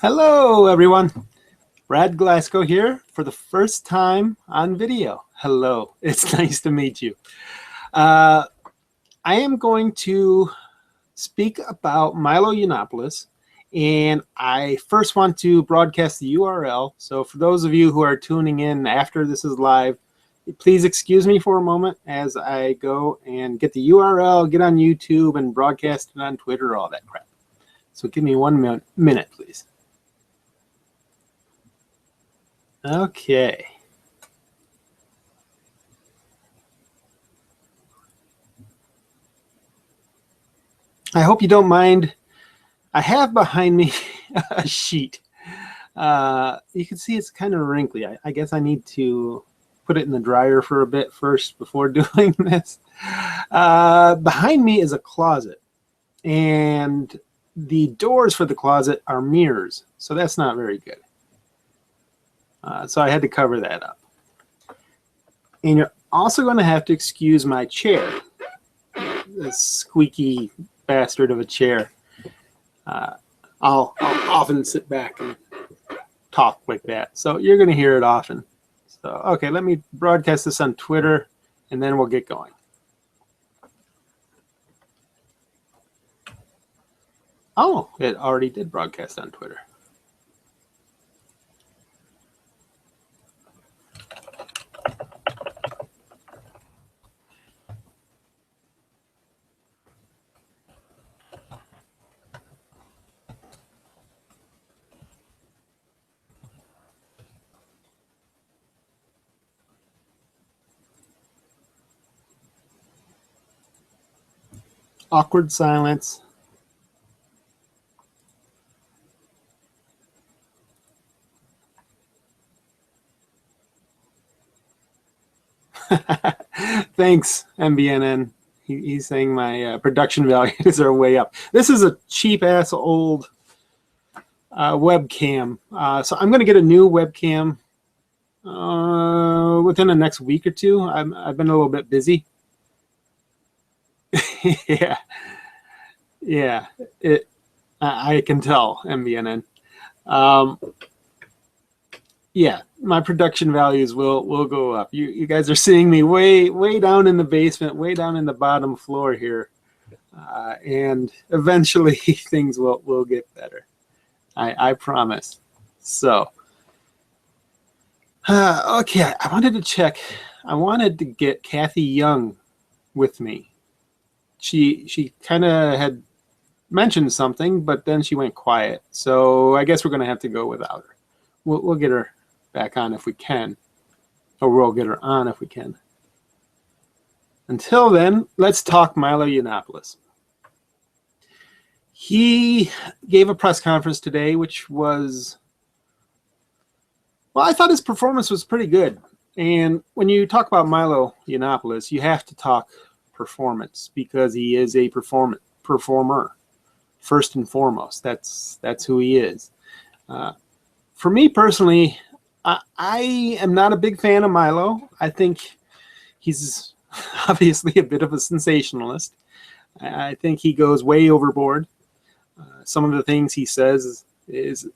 Hello, everyone. Brad Glasgow here for the first time on video. Hello, it's nice to meet you. I am going to speak about Milo Yiannopoulos, and I first want to broadcast the URL. So for those of you who are tuning in after this is live, please excuse me for a moment as I go and get the URL, get on YouTube, and broadcast it on Twitter, all that crap. So give me 1 minute, please. Okay. I hope you don't mind. I have behind me a sheet. You can see it's kind of wrinkly. I guess I need to put it in the dryer for a bit first before doing this. Behind me is a closet, and the doors for the closet are mirrors, so that's not very good. So I had to cover that up. And you're also going to have to excuse my chair, this squeaky bastard of a chair. I'll often sit back and talk like that, so you're going to hear it often. So, okay, let me broadcast this on Twitter, and then we'll get going. Oh, it already did broadcast on Twitter. Awkward silence. Thanks, MBNN. He's saying my production values are way up. This is a cheap-ass old webcam. So I'm going to get a new webcam within the next week or two. I've been a little bit busy. Yeah. I can tell, MBNN. Yeah, my production values will go up. You guys are seeing me way down in the basement, way down in the bottom floor here, and eventually things will get better. I promise. So, okay, I wanted to check. I wanted to get Kathy Young with me. She kind of had mentioned something, but then she went quiet. So I guess we're going to have to go without her. We'll get her back on if we can, or we'll get her on if we can. Until then, let's talk Milo Yiannopoulos. He gave a press conference today, which was, well, I thought his performance was pretty good. And when you talk about Milo Yiannopoulos, you have to talk performance because he is a performer first and foremost. That's who he is. For me personally, I am not a big fan of Milo. I think he's obviously a bit of a sensationalist. I think he goes way overboard. Some of the things he says is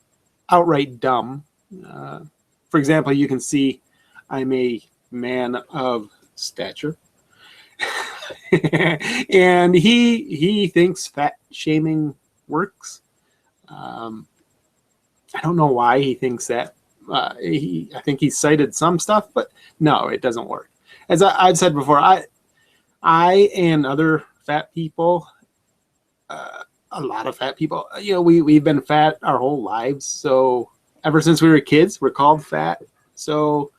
outright dumb. For example, you can see I'm a man of stature. And he thinks fat shaming works. I don't know why he thinks that. I think he cited some stuff, but no, it doesn't work. As I've said before, I and other fat people, a lot of fat people, we've been fat our whole lives. So ever since we were kids, we're called fat. So,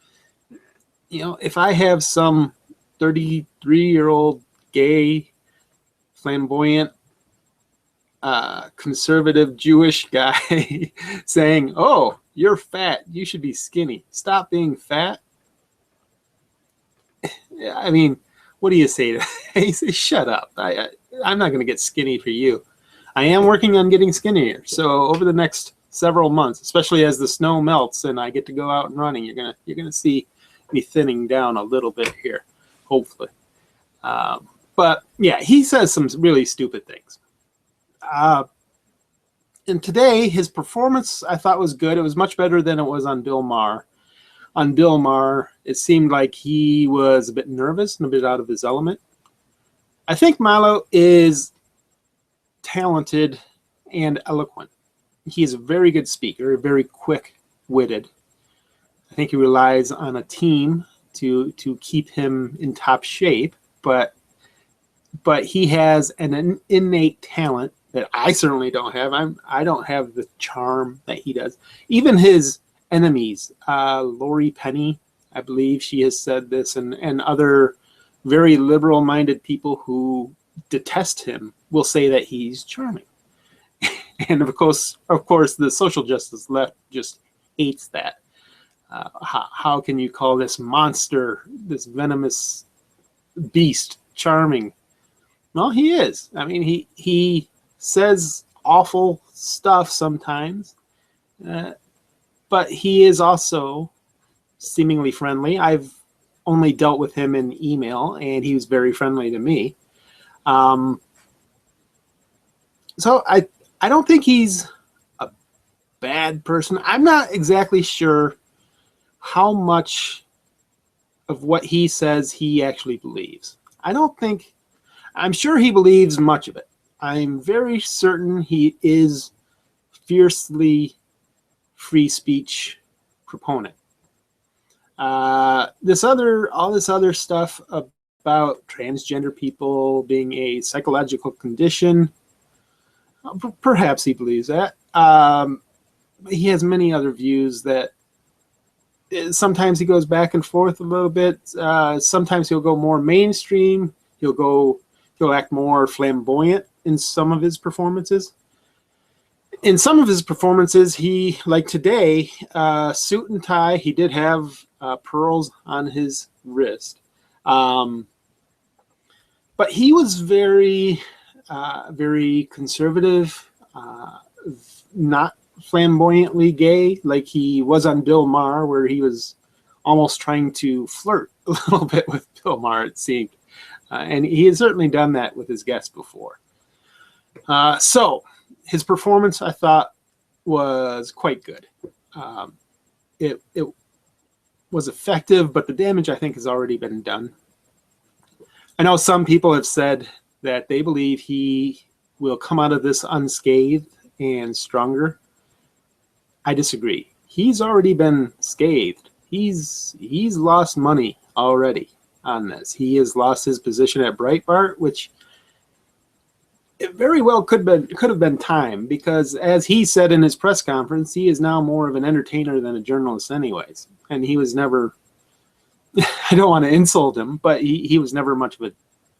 if I have some 33-year-old gay, flamboyant, conservative Jewish guy saying, "Oh, you're fat, you should be skinny. Stop being fat." I mean, what do you say to that? He says, "Shut up. I'm not going to get skinny for you." I am working on getting skinnier. So over the next several months, especially as the snow melts and I get to go out and running, you're gonna see me thinning down a little bit here, hopefully. But yeah, he says some really stupid things. And today, his performance I thought was good. It was much better than it was on Bill Maher. On Bill Maher, it seemed like he was a bit nervous and a bit out of his element. I think Milo is talented and eloquent. He's a very good speaker, very quick-witted. I think he relies on a team to keep him in top shape, but he has an innate talent that I certainly don't have. I don't have the charm that he does. Even his enemies, Lori Penny, I believe she has said this, and other very liberal-minded people who detest him will say that he's charming. And of course, the social justice left just hates that. How can you call this monster, this venomous beast, charming? Well, he is. I mean, he says awful stuff sometimes, but he is also seemingly friendly. I've only dealt with him in email, and he was very friendly to me. So I don't think he's a bad person. I'm not exactly sure how much of what he says he actually believes. I'm sure he believes much of it. I'm very certain he is fiercely free speech proponent. All this other stuff about transgender people being a psychological condition, perhaps he believes that. He has many other views that sometimes he goes back and forth a little bit. Sometimes he'll go more mainstream. He'll act more flamboyant in some of his performances. In some of his performances, he, like today, suit and tie. He did have pearls on his wrist, but he was very conservative, not flamboyantly gay like he was on Bill Maher, where he was almost trying to flirt a little bit with Bill Maher, it seemed. And he has certainly done that with his guests before. So his performance, I thought, was quite good. It was effective, but the damage, I think, has already been done. I know some people have said that they believe he will come out of this unscathed and stronger. I disagree. He's already been scathed. He's lost money already on this. He has lost his position at Breitbart, which it very well could have been time, because as he said in his press conference, he is now more of an entertainer than a journalist anyways. And he was never, I don't want to insult him, but he was never much of a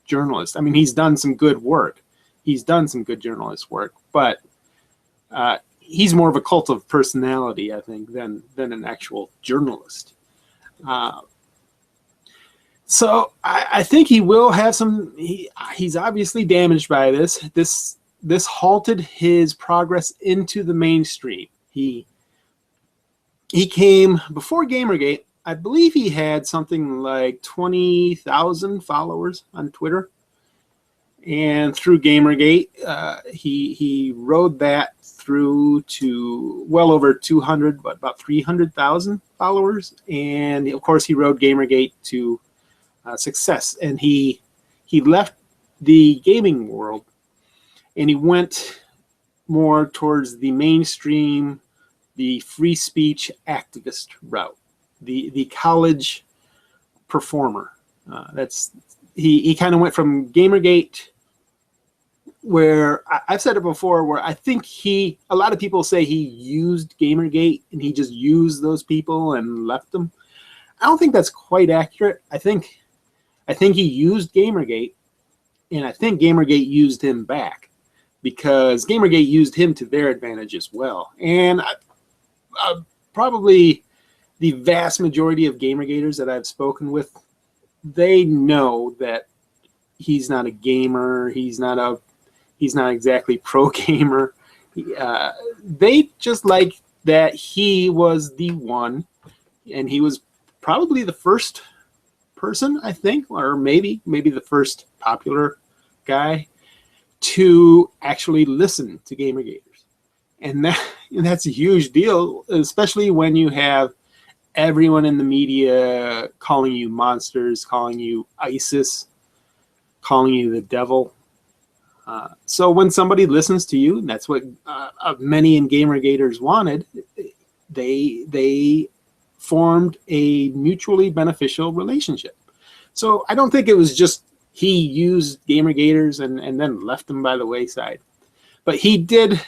journalist. I mean, he's done some good work. He's done some good journalist work, but he's more of a cult of personality, I think, than an actual journalist. So I think he will have some. He's obviously damaged by this. This halted his progress into the mainstream. He came before Gamergate. I believe he had something like 20,000 followers on Twitter, and through Gamergate, he rode that through to well over 200, but about 300,000 followers. And of course, he rode Gamergate to success, and he left the gaming world and he went more towards the mainstream, the free speech activist route, the college performer. He kind of went from Gamergate, where I've said it before, where I think a lot of people say he used Gamergate and he just used those people and left them. I don't think that's quite accurate. I think he used Gamergate, and I think Gamergate used him back, because Gamergate used him to their advantage as well. And probably the vast majority of Gamergaters that I've spoken with, they know that he's not a gamer. He's not exactly pro gamer. They just like that he was the one, and he was probably the first person, I think, or maybe the first popular guy to actually listen to Gamergaters. And that's a huge deal, especially when you have everyone in the media calling you monsters, calling you ISIS, calling you the devil. So when somebody listens to you, and that's what many in Gamergaters wanted, they formed a mutually beneficial relationship. So I don't think it was just he used Gamergaters and then left them by the wayside. But he did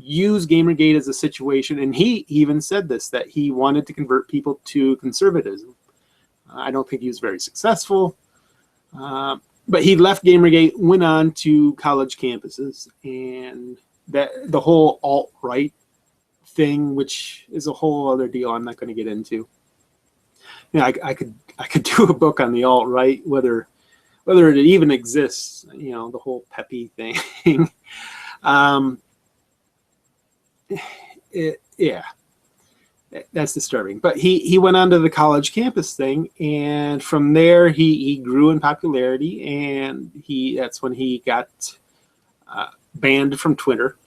use Gamergate as a situation, and he even said this, that he wanted to convert people to conservatism. I don't think he was very successful, but he left Gamergate, went on to college campuses, and that the whole alt-right thing, which is a whole other deal I'm not going to get into. You know, I could do a book on the alt-right, whether it even exists, you know, the whole Pepe thing. Yeah, that's disturbing. But he went on to the college campus thing, and from there he grew in popularity, and that's when he got banned from Twitter.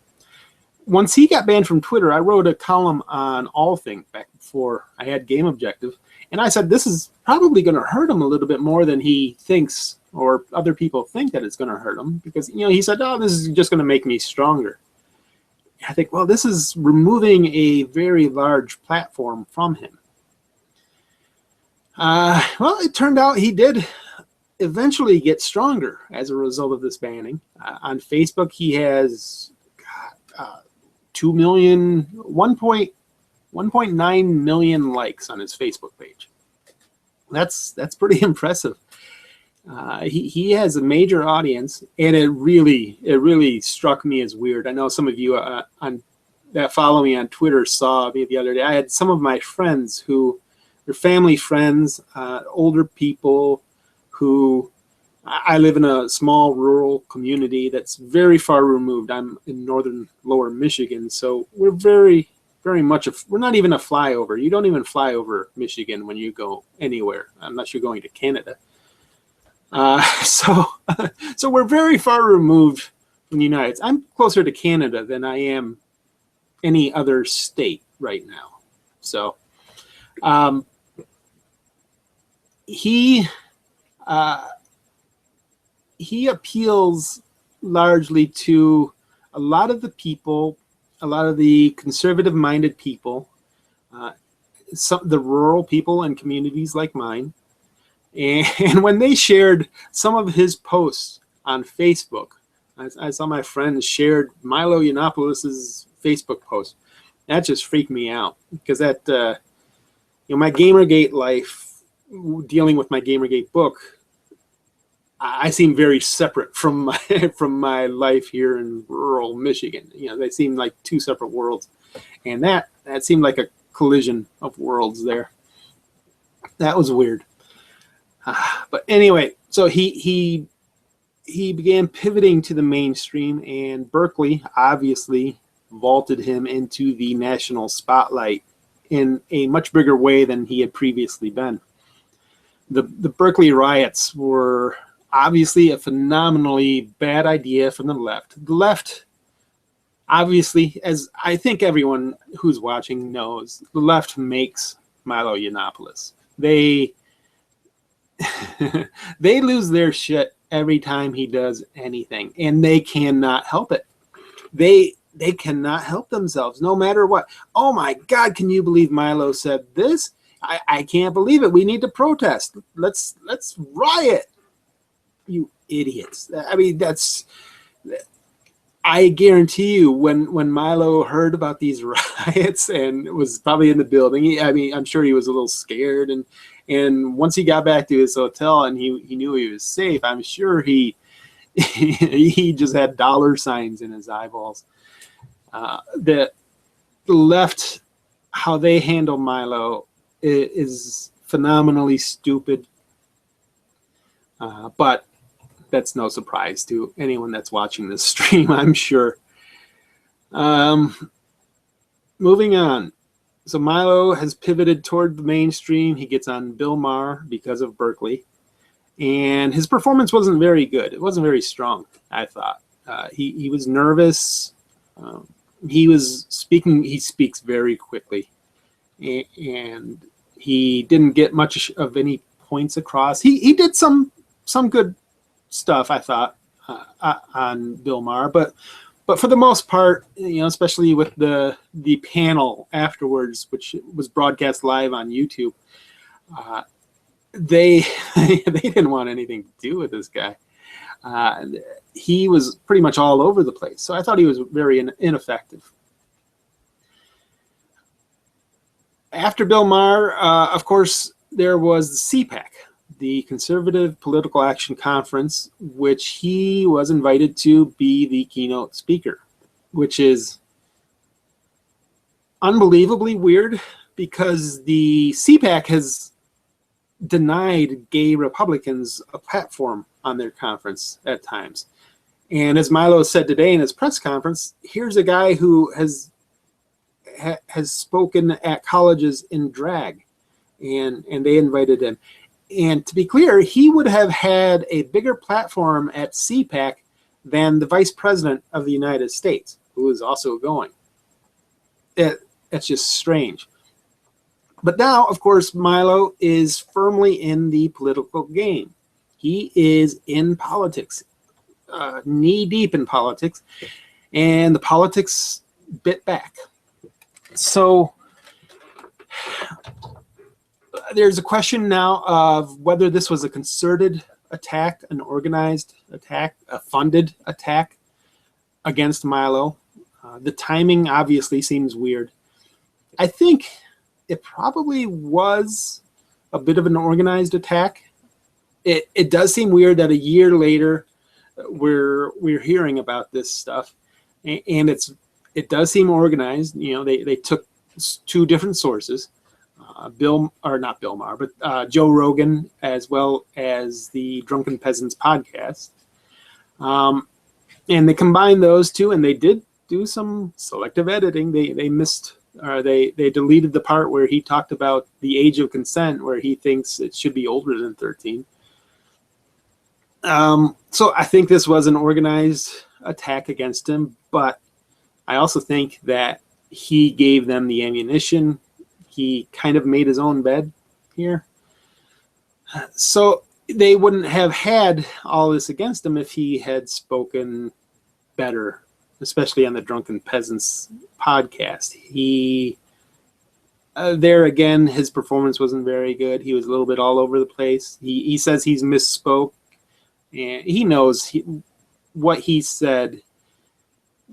Once he got banned from Twitter, I wrote a column on All Things back before I had Game Objective, and I said this is probably going to hurt him a little bit more than he thinks, or other people think that it's going to hurt him, because, you know, he said, oh, this is just going to make me stronger. I think, well, this is removing a very large platform from him. Well, it turned out he did eventually get stronger as a result of this banning. On Facebook, he has 1.9 million likes on his Facebook page. That's pretty impressive. He has a major audience, and it really struck me as weird. I know some of you that follow me on Twitter saw me the other day. I had some of my friends who, they're family friends, older people who, I live in a small rural community that's very far removed. I'm in northern lower Michigan, so we're very much we're not even a flyover. You don't even fly over Michigan when you go anywhere, unless you're going to Canada. So we're very far removed from the United States. I'm closer to Canada than I am any other state right now. So he appeals largely to a lot of the people, a lot of the conservative-minded people, the rural people in communities like mine. And when they shared some of his posts on Facebook, I saw my friends shared Milo Yiannopoulos' Facebook post. That just freaked me out, because that, you know, my Gamergate life, dealing with my Gamergate book, I seem very separate from my life here in rural Michigan. You know, they seem like two separate worlds, and that seemed like a collision of worlds there. That was weird. But anyway, so he began pivoting to the mainstream, and Berkeley obviously vaulted him into the national spotlight in a much bigger way than he had previously been. The Berkeley riots were obviously a phenomenally bad idea from the left. The left, obviously, as I think everyone who's watching knows, the left makes Milo Yiannopoulos. They lose their shit every time he does anything, and they cannot help it. They cannot help themselves, no matter what. Oh my God, can you believe Milo said this? I can't believe it. We need to protest. Let's riot. You idiots. I mean, I guarantee you, when Milo heard about these riots and was probably in the building, I'm sure he was a little scared, and once he got back to his hotel and he knew he was safe, I'm sure he just had dollar signs in his eyeballs. The left, how they handle Milo is phenomenally stupid, but that's no surprise to anyone that's watching this stream, I'm sure. Moving on. So Milo has pivoted toward the mainstream. He gets on Bill Maher because of Berkeley. And his performance wasn't very good. It wasn't very strong, I thought. He was nervous. he was speaking. He speaks very quickly, and he didn't get much of any points across. He did some good stuff, I thought, on Bill Maher, but for the most part, especially with the panel afterwards, which was broadcast live on YouTube, they they didn't want anything to do with this guy. He was pretty much all over the place, so I thought he was very ineffective. After Bill Maher, of course, there was the CPAC, the Conservative Political Action Conference, which he was invited to be the keynote speaker, which is unbelievably weird because the CPAC has denied gay Republicans a platform on their conference at times. And as Milo said today in his press conference, here's a guy who has spoken at colleges in drag, and they invited him. And to be clear, he would have had a bigger platform at CPAC than the Vice President of the United States, who is also going. It's just strange. But now, of course, Milo is firmly in the political game. He is in politics, knee-deep in politics, and the politics bit back. So there's a question now of whether this was a concerted attack, an organized attack, a funded attack against Milo. The timing obviously seems weird. I think it probably was a bit of an organized attack. It does seem weird that a year later we're hearing about this stuff, and it does seem organized. They took two different sources, Joe Rogan, as well as the Drunken Peasants podcast, and they combined those two, and they did do some selective editing. They missed, or they deleted the part where he talked about the age of consent, where he thinks it should be older than 13. So I think this was an organized attack against him, but I also think that he gave them the ammunition. He kind of made his own bed here. So they wouldn't have had all this against him if he had spoken better, especially on the Drunken Peasants podcast. There again, his performance wasn't very good. He was a little bit all over the place. He says he's misspoke, and he knows what he said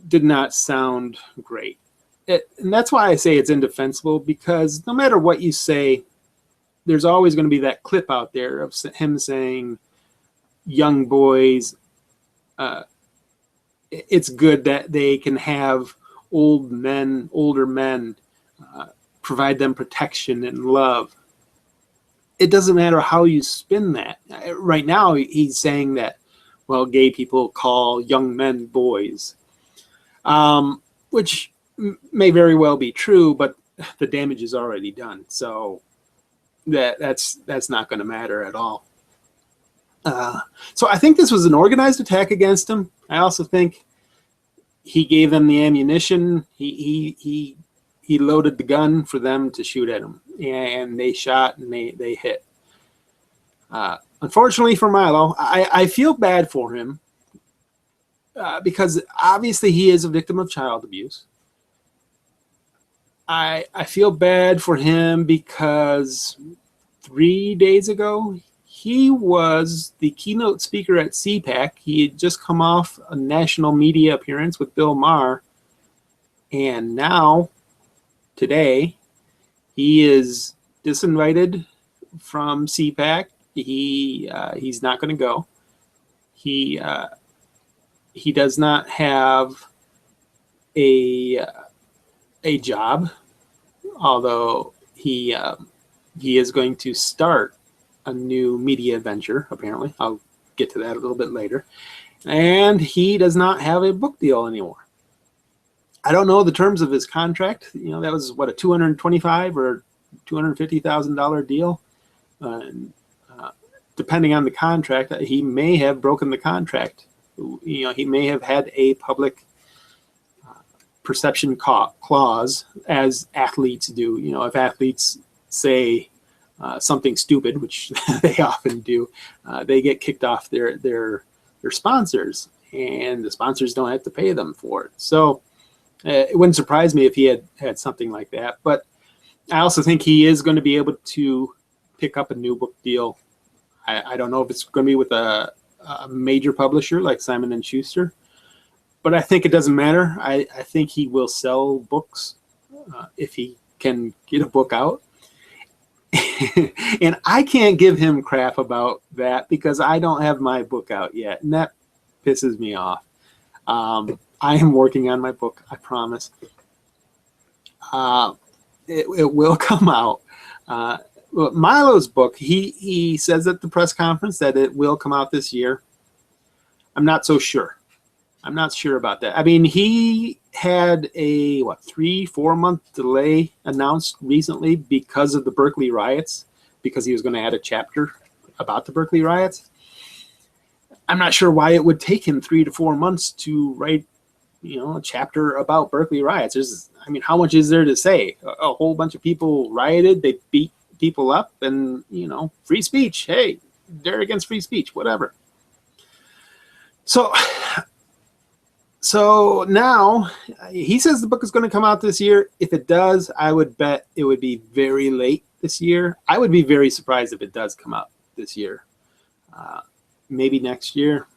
did not sound great. And that's why I say it's indefensible, because no matter what you say, there's always going to be that clip out there of him saying, young boys, it's good that they can have older men, provide them protection and love. It doesn't matter how you spin that. Right now, he's saying that, well, gay people call young men boys, which may very well be true, but the damage is already done. So that's not going to matter at all. So I think this was an organized attack against him. I also think he gave them the ammunition. He loaded the gun for them to shoot at him, and they shot and they hit. Unfortunately for Milo, I feel bad for him because obviously he is a victim of child abuse. I feel bad for him because 3 days ago, he was the keynote speaker at CPAC. He had just come off a national media appearance with Bill Maher. And now, today, he is disinvited from CPAC. He's not going to go. He does not have a job, although he is going to start a new media venture, apparently. I'll get to that a little bit later. And he does not have a book deal anymore. I don't know the terms of his contract. That was, what, a $225,000 or $250,000 deal? Depending on the contract, he may have broken the contract. He may have had a public perception clause, as athletes do. You know, if athletes say something stupid, which they often do, they get kicked off their sponsors, and the sponsors don't have to pay them for it. So it wouldn't surprise me if he had something like that. But I also think he is going to be able to pick up a new book deal. I don't know if it's going to be with a major publisher like Simon and Schuster, but I think it doesn't matter. I think he will sell books if he can get a book out. And I can't give him crap about that because I don't have my book out yet, and that pisses me off. I am working on my book, I promise. It will come out. Milo's book, he says at the press conference that it will come out this year. I'm not so sure. I'm not sure about that. I mean, he had a 3-4 month delay announced recently because of the Berkeley riots, because he was going to add a chapter about the Berkeley riots. I'm not sure why it would take him 3 to 4 months to write, a chapter about Berkeley riots. How much is there to say? A whole bunch of people rioted, they beat people up, and free speech. Hey, they're against free speech, whatever. So now he says the book is going to come out this year. If it does, I would bet it would be very late this year. I would be very surprised if it does come out this year. Maybe next year.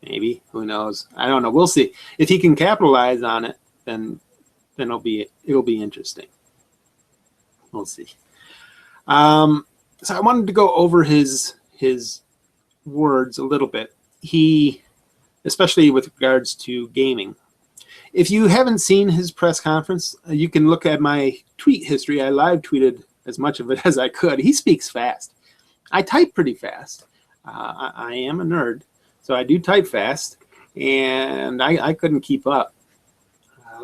Maybe. Who knows? I don't know. We'll see. If he can capitalize on it, then it'll be interesting. We'll see. So I wanted to go over his words a little bit. Especially with regards to gaming. If you haven't seen his press conference, you can look at my tweet history. I live tweeted as much of it as I could. He speaks fast. I type pretty fast. I am a nerd, so I do type fast, and I couldn't keep up.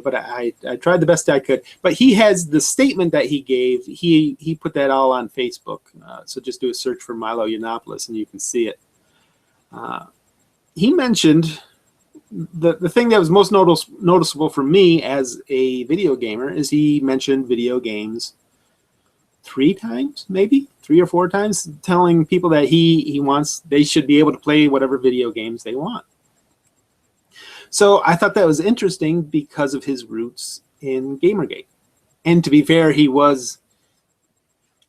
But I tried the best I could. But he has the statement that he gave. He put that all on Facebook. So just do a search for Milo Yiannopoulos, and you can see it. He mentioned the thing that was most noticeable for me as a video gamer is he mentioned video games 3 times, maybe 3 or 4 times, telling people that he wants they should be able to play whatever video games they want. So I thought that was interesting because of his roots in Gamergate. And to be fair, he was,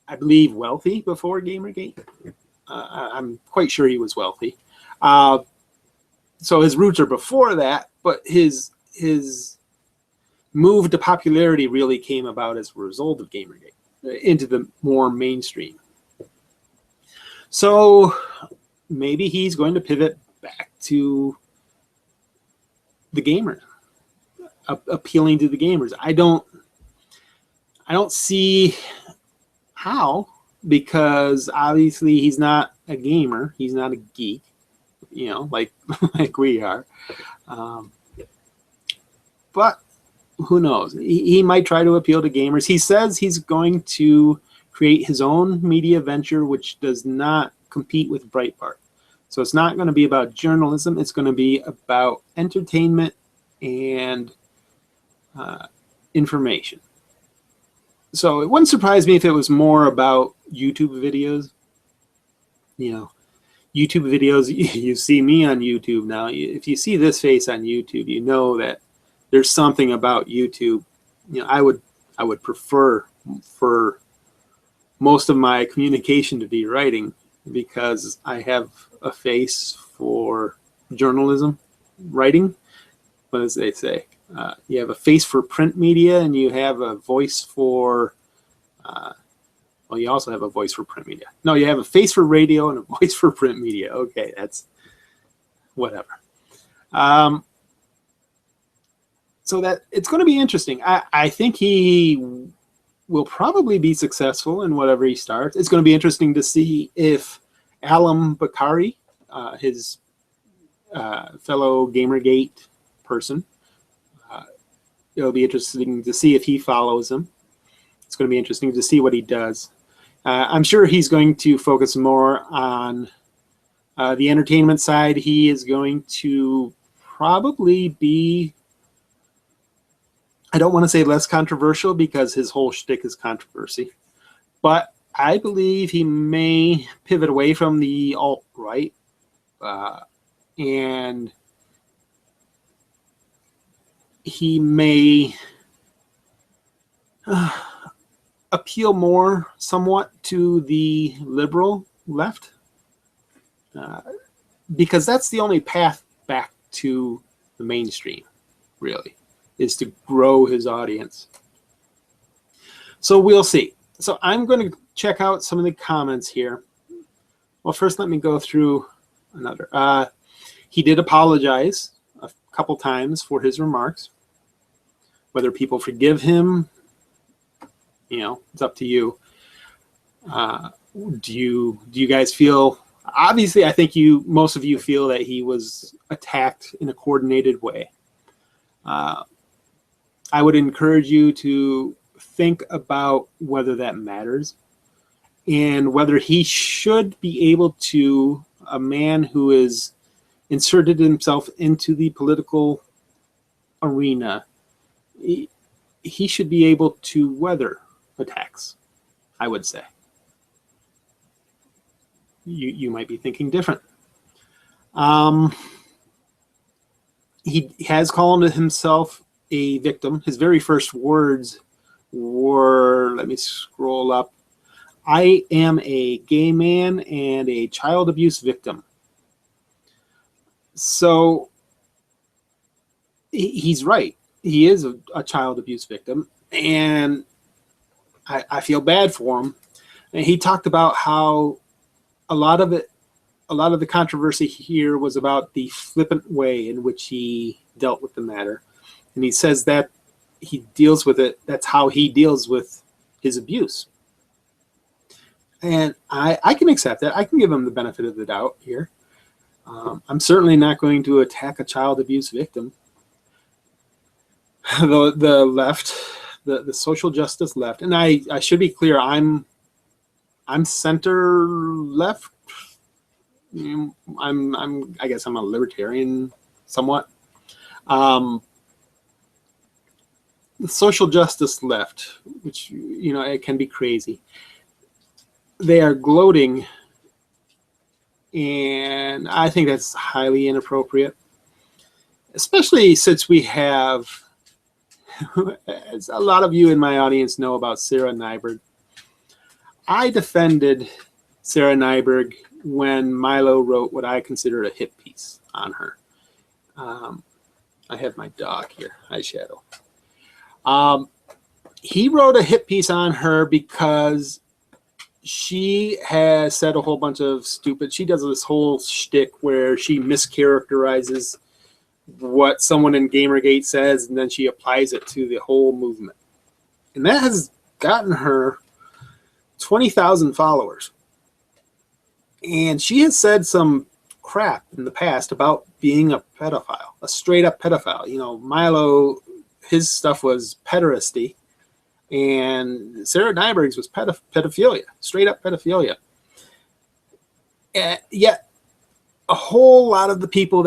I believe, wealthy before Gamergate. I'm quite sure he was wealthy. So his roots are before that, but his move to popularity really came about as a result of Gamergate into the more mainstream. So maybe he's going to pivot back to the gamer, appealing to the gamers. I don't see how, because obviously he's not a gamer, he's not a geek. Like we are. But who knows? He might try to appeal to gamers. He says he's going to create his own media venture, which does not compete with Breitbart. So it's not going to be about journalism. It's going to be about entertainment and information. So it wouldn't surprise me if it was more about YouTube videos. YouTube videos, you see me on YouTube now. If you see this face on YouTube, you know that there's something about YouTube. I would prefer for most of my communication to be writing, because I have a face for journalism, writing. What does they say? You have a face for print media, and you have a voice for well, you also have a voice for print media. No, you have a face for radio and a voice for print media. Okay, that's whatever. So that it's going to be interesting. I think he will probably be successful in whatever he starts. It's going to be interesting to see if Alam Bakari, his fellow Gamergate person, it'll be interesting to see if he follows him. It's going to be interesting to see what he does. I'm sure he's going to focus more on the entertainment side. He is going to probably be I don't want to say less controversial because his whole shtick is controversy, but I believe he may pivot away from the alt-right and he may appeal more somewhat to the liberal left because that's the only path back to the mainstream, really, is to grow his audience. So we'll see. So I'm going to check out some of the comments here. Well, first let me go through another. He did apologize a couple times for his remarks. Whether people forgive him, you know, it's up to you. Do you guys feel? Obviously, I think most of you feel that he was attacked in a coordinated way. I would encourage you to think about whether that matters and whether he should be able to, a man who has inserted himself into the political arena, he should be able to weather attacks, I would say. You might be thinking different. He has called himself a victim. His very first words were, let me scroll up, "I am a gay man and a child abuse victim." So he's right. He is a child abuse victim, and I feel bad for him. And he talked about how a lot of the controversy here was about the flippant way in which he dealt with the matter. And he says that he deals with it. That's how he deals with his abuse. And I can accept that. I can give him the benefit of the doubt here. I'm certainly not going to attack a child abuse victim. The left, the social justice left, and I should be clear, I'm center left. I guess I'm a libertarian somewhat. The social justice left, which, you know, it can be crazy. They are gloating, and I think that's highly inappropriate, especially since we have, as a lot of you in my audience know about Sarah Nyberg. I defended Sarah Nyberg when Milo wrote what I consider a hit piece on her. I have my dog here, Eyeshadow. He wrote a hit piece on her because she has said a whole bunch of stupid, she does this whole shtick where she mischaracterizes what someone in Gamergate says, and then she applies it to the whole movement. And that has gotten her 20,000 followers. And she has said some crap in the past about being a pedophile, a straight up pedophile. You know, Milo, his stuff was pederasty, and Sarah Nyberg's was pedophilia, straight up pedophilia. And yet, a whole lot of the people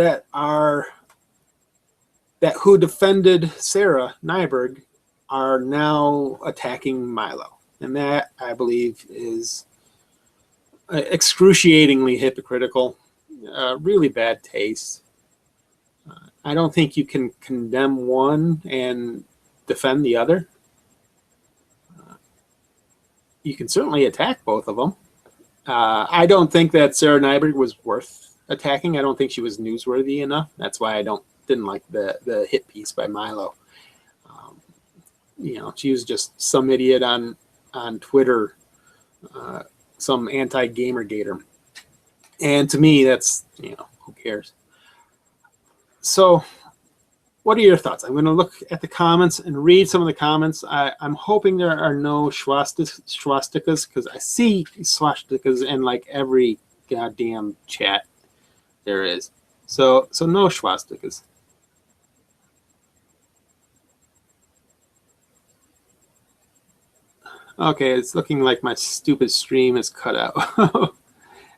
who defended Sarah Nyberg are now attacking Milo. And that, I believe, is excruciatingly hypocritical, really bad taste. I don't think you can condemn one and defend the other. You can certainly attack both of them. I don't think that Sarah Nyberg was worth attacking. I don't think she was newsworthy enough. That's why I didn't like the hit piece by Milo. You know, she was just some idiot on Twitter, some anti-Gamergator. And to me, that's, you know, who cares? So what are your thoughts? I'm going to look at the comments and read some of the comments. I'm hoping there are no swastikas, because I see swastikas in like every goddamn chat there is. So no swastikas. Okay, it's looking like my stupid stream is cut out.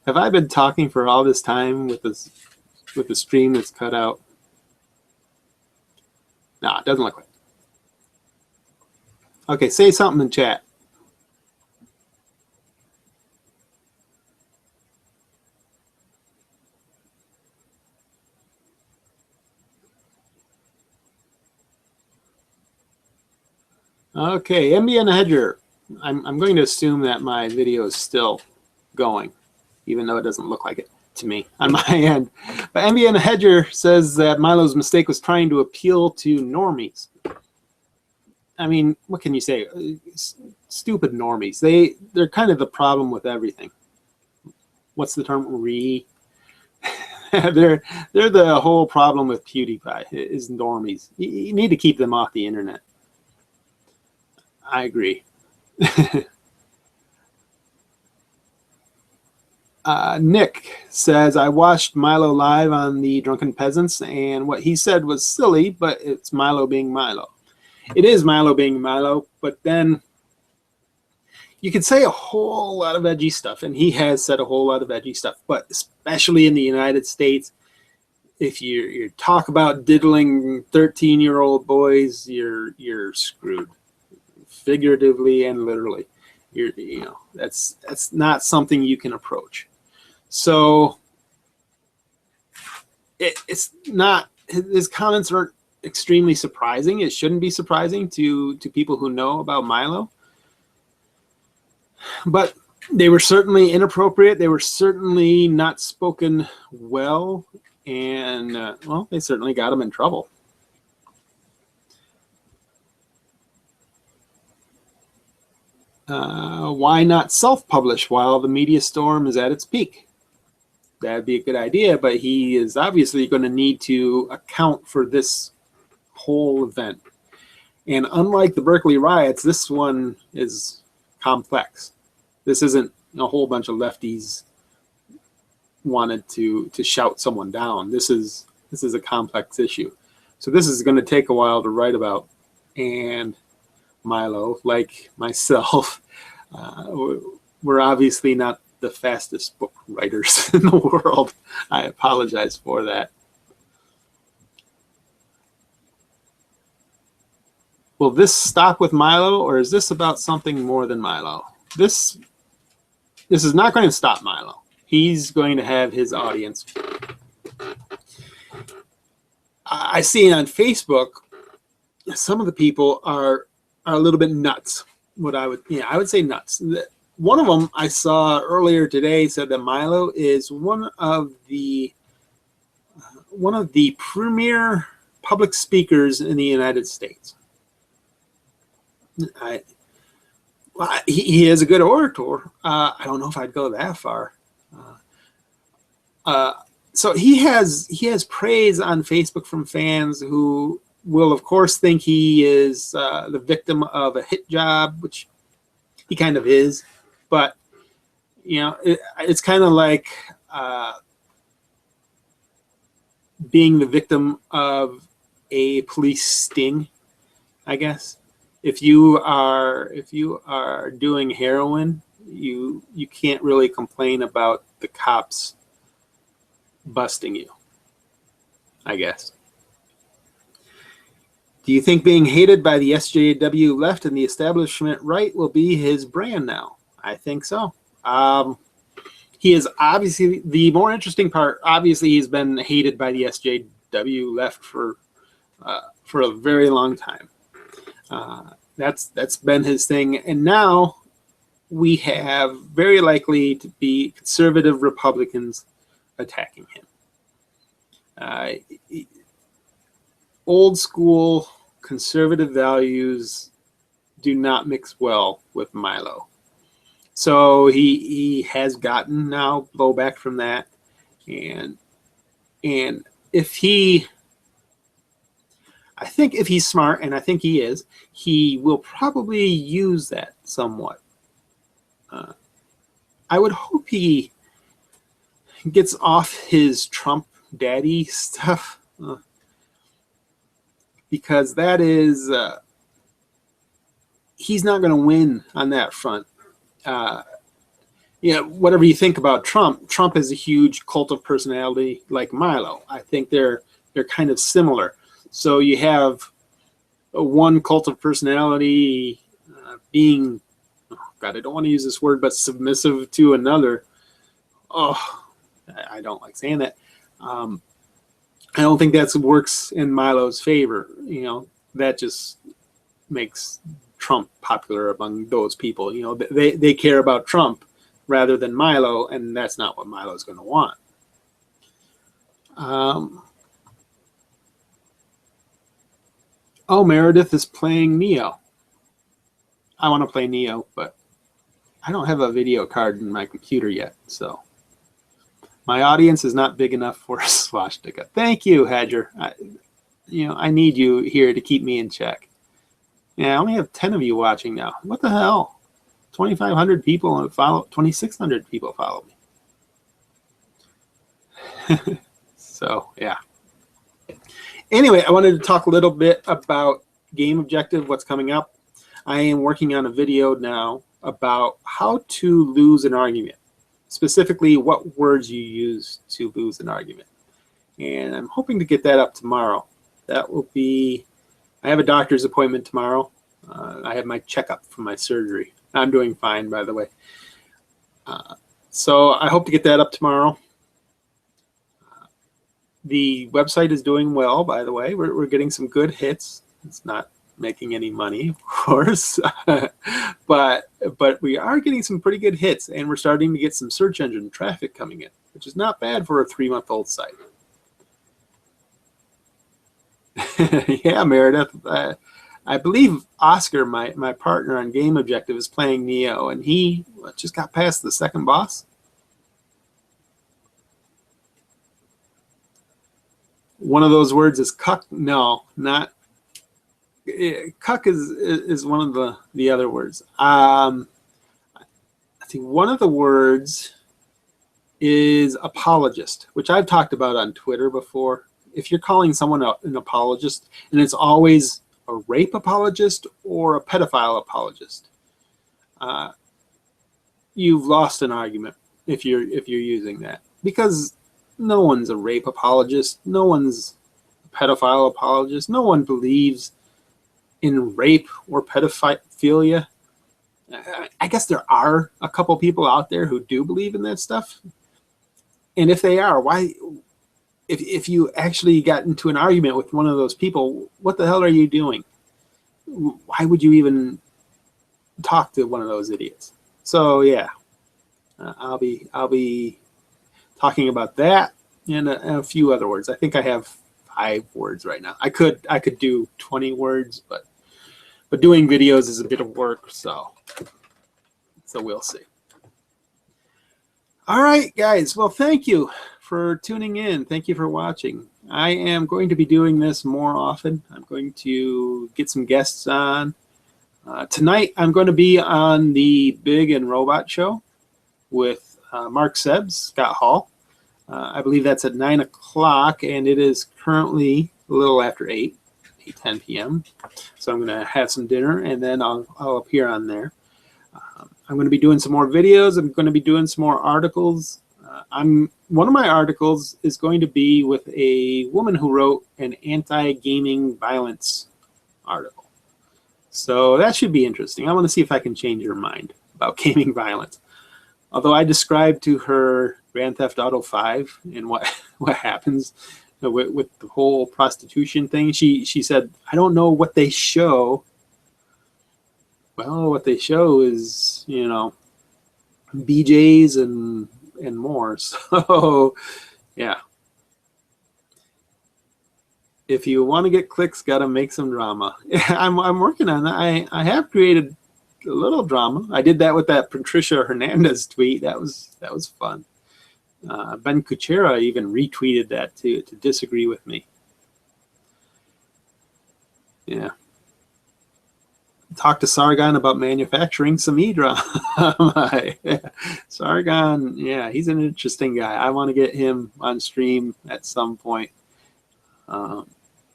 Have I been talking for all this time with the stream that's cut out? No, it doesn't look like it. Okay, say something in chat. Okay, MBN Hedger. I'm going to assume that my video is still going, even though it doesn't look like it to me on my end. But MBN Hedger says that Milo's mistake was trying to appeal to normies. I mean, what can you say? Stupid normies. They're kind of the problem with everything. What's the term? They're the whole problem with PewDiePie is normies. You need to keep them off the internet. I agree. Nick says, I watched Milo live on the Drunken Peasants, and what he said was silly, but it's Milo being Milo. It is Milo being Milo, but then you could say a whole lot of edgy stuff, and he has said a whole lot of edgy stuff, but especially in the United States, if you talk about diddling 13-year-old boys, you're screwed, figuratively and literally. You know, that's not something you can approach. So it's not, his comments aren't extremely surprising. It shouldn't be surprising to people who know about Milo. But they were certainly inappropriate. They were certainly not spoken well. And, well, they certainly got him in trouble. Why not self-publish while the media storm is at its peak? That'd be a good idea, but he is obviously going to need to account for this whole event. And unlike the Berkeley riots, this one is complex. This isn't a whole bunch of lefties wanted to shout someone down. This is a complex issue. So this is going to take a while to write about. And Milo, like myself, we're obviously not the fastest book writers in the world. I apologize for that. Will this stop with Milo, or is this about something more than Milo? This is not going to stop Milo. He's going to have his audience. I see on Facebook, some of the people are a little bit nuts. I would say nuts. One of them I saw earlier today said that Milo is one of the premier public speakers in the United States. He is a good orator. I don't know if I'd go that far. So he has praise on Facebook from fans who will, of course, think he is the victim of a hit job, which he kind of is. But, you know, it's kind of like being the victim of a police sting, I guess. If you are doing heroin, you can't really complain about the cops busting you, I guess. Do you think being hated by the SJW left and the establishment right will be his brand now? I think so. He is obviously, the more interesting part, obviously he's been hated by the SJW left for a very long time. That's been his thing. And now we have very likely to be conservative Republicans attacking him. Old school conservative values do not mix well with Milo. So he has gotten now blowback from that. And if he, I think if he's smart, and I think he is, he will probably use that somewhat. I would hope he gets off his Trump daddy stuff, because that is, he's not going to win on that front. You know, whatever you think about Trump, Trump is a huge cult of personality like Milo. I think they're kind of similar. So you have one cult of personality being, oh God, I don't want to use this word, but submissive to another. Oh, I don't like saying that. I don't think that works in Milo's favor. You know, that just makes Trump popular among those people. You know, they care about Trump rather than Milo, and that's not what Milo's going to want. Oh, Meredith is playing Neo. I want to play Neo, but I don't have a video card in my computer yet, so my audience is not big enough for a swastika. Thank you, Hadger. I need you here to keep me in check. Yeah, I only have 10 of you watching now. What the hell? 2,500 people follow, 2,600 people follow me. So, yeah. Anyway, I wanted to talk a little bit about Game Objective, what's coming up. I am working on a video now about how to lose an argument, specifically what words you use to lose an argument. And I'm hoping to get that up tomorrow. That will be, I have a doctor's appointment tomorrow. I have my checkup for my surgery. I'm doing fine, by the way. So I hope to get that up tomorrow. The website is doing well, by the way. We're getting some good hits. It's not making any money, of course, but we are getting some pretty good hits, and we're starting to get some search engine traffic coming in, which is not bad for a 3-month-old site. Yeah, Meredith. I believe Oscar, my partner on Game Objective, is playing Neo, and he just got past the second boss. One of those words is cuck. No, not cuck is one of the other words. I think one of the words is apologist, which I've talked about on Twitter before. If you're calling someone an apologist, and it's always a rape apologist or a pedophile apologist, you've lost an argument if you're using that, because no one's a rape apologist, no one's a pedophile apologist, no one believes in rape or pedophilia. I guess there are a couple people out there who do believe in that stuff, and if they are, why? If you actually got into an argument with one of those people, what the hell are you doing? Why would you even talk to one of those idiots? So yeah, I'll be talking about that and a few other words. I think I have 5 words right now. I could do 20 words, but doing videos is a bit of work, so we'll see. All right, guys. Well, thank you for tuning in. Thank you for watching. I am going to be doing this more often. I'm going to get some guests on. Tonight, I'm going to be on the Big and Robot Show with Mark Sebbs, Scott Hall. I believe that's at 9 o'clock, and it is currently a little after 8:10 p.m. So I'm going to have some dinner, and then I'll appear on there. I'm going to be doing some more videos. I'm going to be doing some more articles. One of my articles is going to be with a woman who wrote an anti-gaming violence article. So that should be interesting. I want to see if I can change her mind about gaming violence. Although I described to her Grand Theft Auto 5 and what happens with the whole prostitution thing, she said, I don't know what they show. Well, what they show is, you know, BJs and more. So yeah, if you want to get clicks, got to make some drama. I'm working on that. I have created a little drama. I did that with that Patricia Hernandez tweet. That was fun. Ben Kuchera even retweeted that to disagree with me. Yeah. Talk to Sargon about manufacturing some e-drama. Sargon, yeah, he's an interesting guy. I want to get him on stream at some point.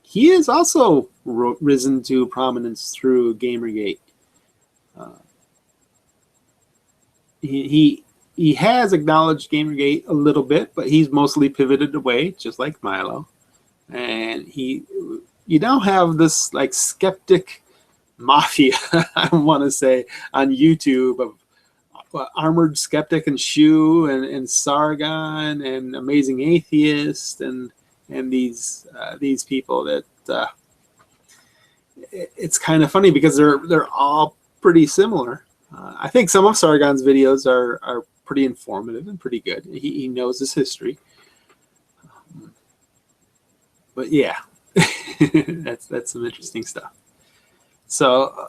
He has also risen to prominence through Gamergate. He has acknowledged Gamergate a little bit, but he's mostly pivoted away, just like Milo. And you now have this like skeptic mafia, I want to say, on YouTube of Armored Skeptic and Shoe and Sargon and Amazing Atheist and these people that it's kind of funny because they're all pretty similar. I think some of Sargon's videos are pretty informative and pretty good. He knows his history. But yeah, that's some interesting stuff. So,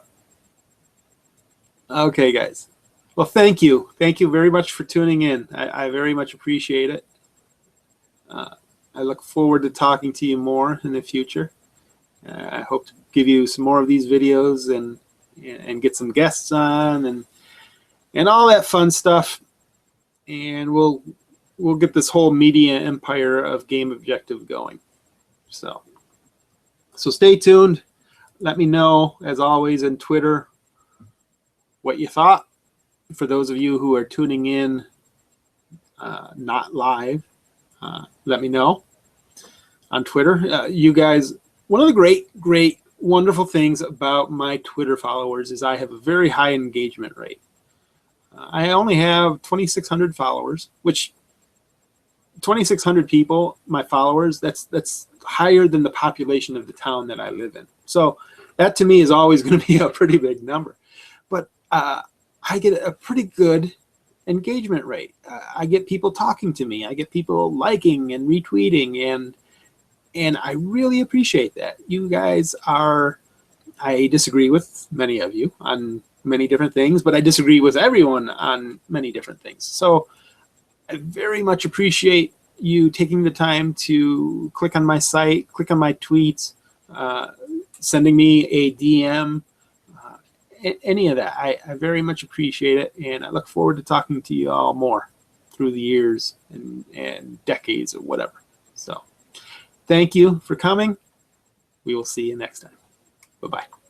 okay, guys. Well, thank you. Thank you very much for tuning in. I very much appreciate it. I look forward to talking to you more in the future. I hope to give you some more of these videos and get some guests on and all that fun stuff. And we'll get this whole media empire of Game Objective going. So stay tuned. Let me know, as always, on Twitter what you thought. For those of you who are tuning in not live, let me know on Twitter. You guys, one of the great, wonderful things about my Twitter followers is I have a very high engagement rate. I only have 2,600 followers, which 2,600 people, my followers, that's higher than the population of the town that I live in. So that to me is always going to be a pretty big number. But I get a pretty good engagement rate. I get people talking to me. I get people liking and retweeting, and I really appreciate that. You guys are, I disagree with many of you on many different things, but I disagree with everyone on many different things. So I very much appreciate you taking the time to click on my site, click on my tweets, sending me a DM, any of that. I very much appreciate it, and I look forward to talking to you all more through the years and decades or whatever. So thank you for coming. We will see you next time. Bye-bye.